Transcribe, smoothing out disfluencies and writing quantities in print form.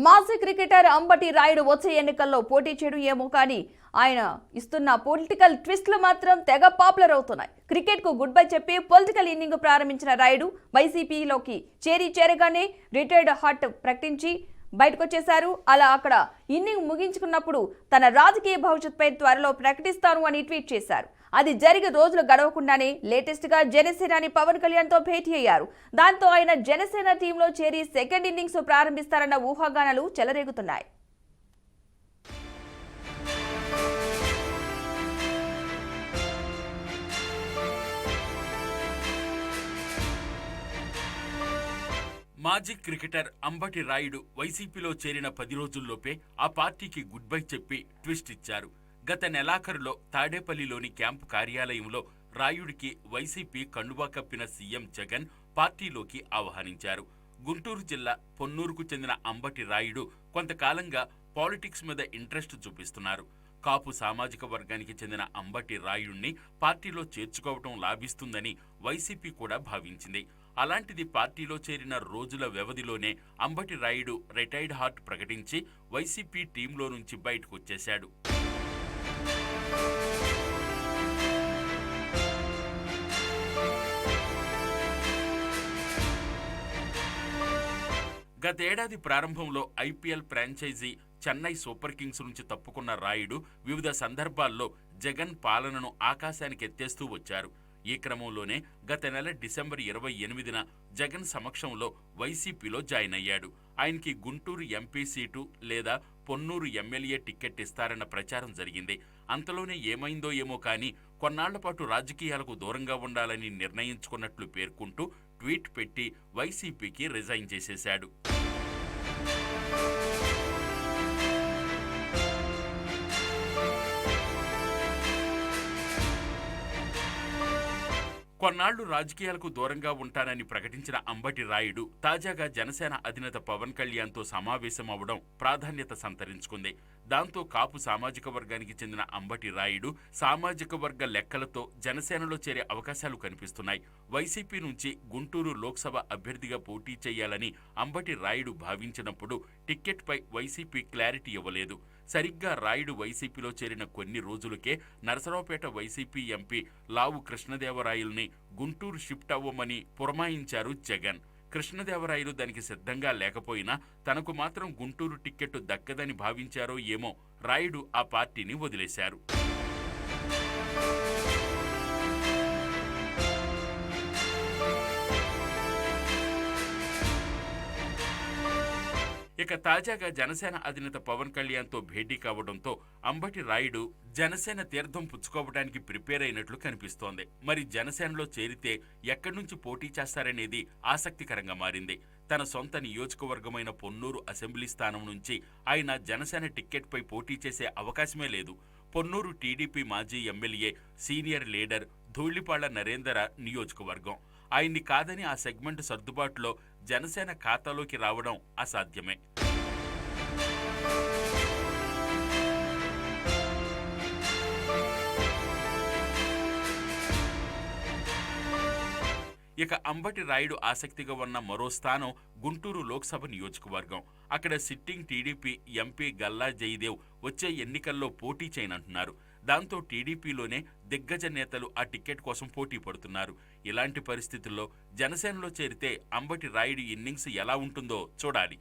మాజీ క్రికెటర్ అంబటి రాయుడు వచ్చే ఎన్నికల్లో పోటీ చేయడం ఏమో కానీ ఆయన ఇస్తున్న పొలిటికల్ ట్విస్టులు మాత్రం తెగ పాపులర్ అవుతున్నాయి. క్రికెట్ కు గుడ్ బై చెప్పి పొలిటికల్ ఇన్నింగ్ ప్రారంభించిన రాయుడు వైసీపీలోకి చేరగానే రిటైర్డ్ హార్ట్ ప్రకటించి బయటకొచ్చేశారు. అలా అక్కడ ఇన్నింగ్ ముగించుకున్నప్పుడు తన రాజకీయ భవిష్యత్తుపై త్వరలో ప్రకటిస్తాను అని ట్వీట్ చేశారు. అది జరిగి రోజులు గడవకుండానే లేటెస్ట్ గా జనసేనాని పవన్ కళ్యాణ్ తో భేటీ అయ్యారు. దాంతో ఆయన జనసేన టీంలో చేరి సెకండ్ ఇన్నింగ్స్ ప్రారంభిస్తారన్న ఊహాగానాలు చెలరేగుతున్నాయి. మాజీ క్రికెటర్ అంబటి రాయుడు వైసీపీలో చేరిన 10 రోజుల్లోపే ఆ పార్టీకి గుడ్ బై చెప్పి ట్విస్ట్ ఇచ్చారు. గత నెలాఖరులో తాడేపల్లిలోని క్యాంపు కార్యాలయంలో రాయుడికి వైసీపీ కండువా కప్పిన సీఎం జగన్ పార్టీలోకి ఆహ్వానించారు. గుంటూరు జిల్లా పొన్నూరుకు చెందిన అంబటి రాయుడు కొంతకాలంగా పాలిటిక్స్ మీద ఇంట్రెస్ట్ చూపిస్తున్నారు. కాపు సామాజిక వర్గానికి చెందిన అంబటి రాయుడిని పార్టీలో చేర్చుకోవటం లాభిస్తుందని వైసీపీ కూడా భావించింది. అలాంటిది పార్టీలో చేరిన రోజుల వ్యవధిలోనే అంబటి రాయుడు రిటైర్డ్ హార్ట్ ప్రకటించి వైసీపీ టీంలో నుంచి బయటకొచ్చేశాడు. గతేడాది ప్రారంభంలో IPL franchise Chennai Super Kings నుంచి తప్పుకున్న రాయుడు వివిధ సందర్భాల్లో జగన్ పాలనను ఆకాశానికి ఎత్తేస్తూ వచ్చారు. ఈ క్రమంలోనే గత నెల డిసెంబర్ 28న జగన్ సమక్షంలో వైసీపీలో జాయిన్ అయ్యాడు. ఆయనకి గుంటూరు ఎంపీ సీటు లేదా పొన్నూరు ఎమ్మెల్యే టికెట్ ఇస్తారన్న ప్రచారం జరిగింది. అంతలోనే ఏమైందో ఏమో కానీ కొన్నాళ్ల పాటు రాజకీయాలకు దూరంగా ఉండాలని నిర్ణయించుకున్నట్లు పేర్కొంటూ ట్వీట్ పెట్టి వైసీపీకి రిజైన్ చేసేశాడు. కొన్నాళ్లు రాజకీయాలకు దూరంగా ఉంటానని ప్రకటించిన అంబటి రాయుడు తాజాగా జనసేన అధినేత పవన్ కళ్యాణ్తో సమావేశం అవడం ప్రాధాన్యత సంతరించుకుంది. దాంతో కాపు సామాజిక వర్గానికి చెందిన అంబటి రాయుడు సామాజిక వర్గ లెక్కలతో జనసేనలో చేరే అవకాశాలు కనిపిస్తున్నాయి. వైసీపీ నుంచి గుంటూరు లోక్సభ అభ్యర్థిగా పోటీ చేయాలని అంబటి రాయుడు భావించినప్పుడు టిక్కెట్పై వైసీపీ క్లారిటీ ఇవ్వలేదు. సరిగ్గా రాయుడు వైసీపీలో చేరిన కొన్ని రోజులకే నరసరావుపేట వైసీపీ ఎంపీ లావు కృష్ణదేవరాయల్ని గుంటూరు షిఫ్ట్ అవ్వమని పురమాయించారు జగన్. కృష్ణదేవరాయలు దానికి సిద్ధంగా లేకపోయినా తనకు మాత్రం గుంటూరు టిక్కెట్టు దక్కదని భావించారో ఏమో రాయుడు ఆ పార్టీని వదిలేశారు. ఇక తాజాగా జనసేన అధినేత పవన్ కళ్యాణ్తో భేటీ కావడంతో అంబటి రాయుడు జనసేన తీర్థం పుచ్చుకోవడానికి ప్రిపేర్ అయినట్లు కనిపిస్తోంది. మరి జనసేనలో చేరితే ఎక్కడి నుంచి పోటీ చేస్తారనేది ఆసక్తికరంగా మారింది. తన సొంత నియోజకవర్గమైన పొన్నూరు అసెంబ్లీ స్థానం నుంచి ఆయన జనసేన టిక్కెట్పై పోటీ చేసే అవకాశమే లేదు. పొన్నూరు టీడీపీ మాజీ MLA senior leader Dhulipalla Narender నియోజకవర్గం. ఆయన్ని కాదని ఆ సెగ్మెంట్ సర్దుబాటులో జనసేన ఖాతాలోకి రావడం అసాధ్యమే. ఇక అంబటి రాయుడు ఆసక్తిగా ఉన్న మరో స్థానం గుంటూరు లోక్సభ నియోజకవర్గం. అక్కడ sitting TDP MP Galla Jayadev వచ్చే ఎన్నికల్లో పోటీ చేయనంటున్నారు. దాంతో టీడీపీలోనే దిగ్గజ నేతలు ఆ టికెట్ కోసం పోటీ పడుతున్నారు. ఇలాంటి పరిస్థితుల్లో జనసేనలో చేరితే అంబటి రాయుడు ఇన్నింగ్స్ ఎలా ఉంటుందో చూడాలి.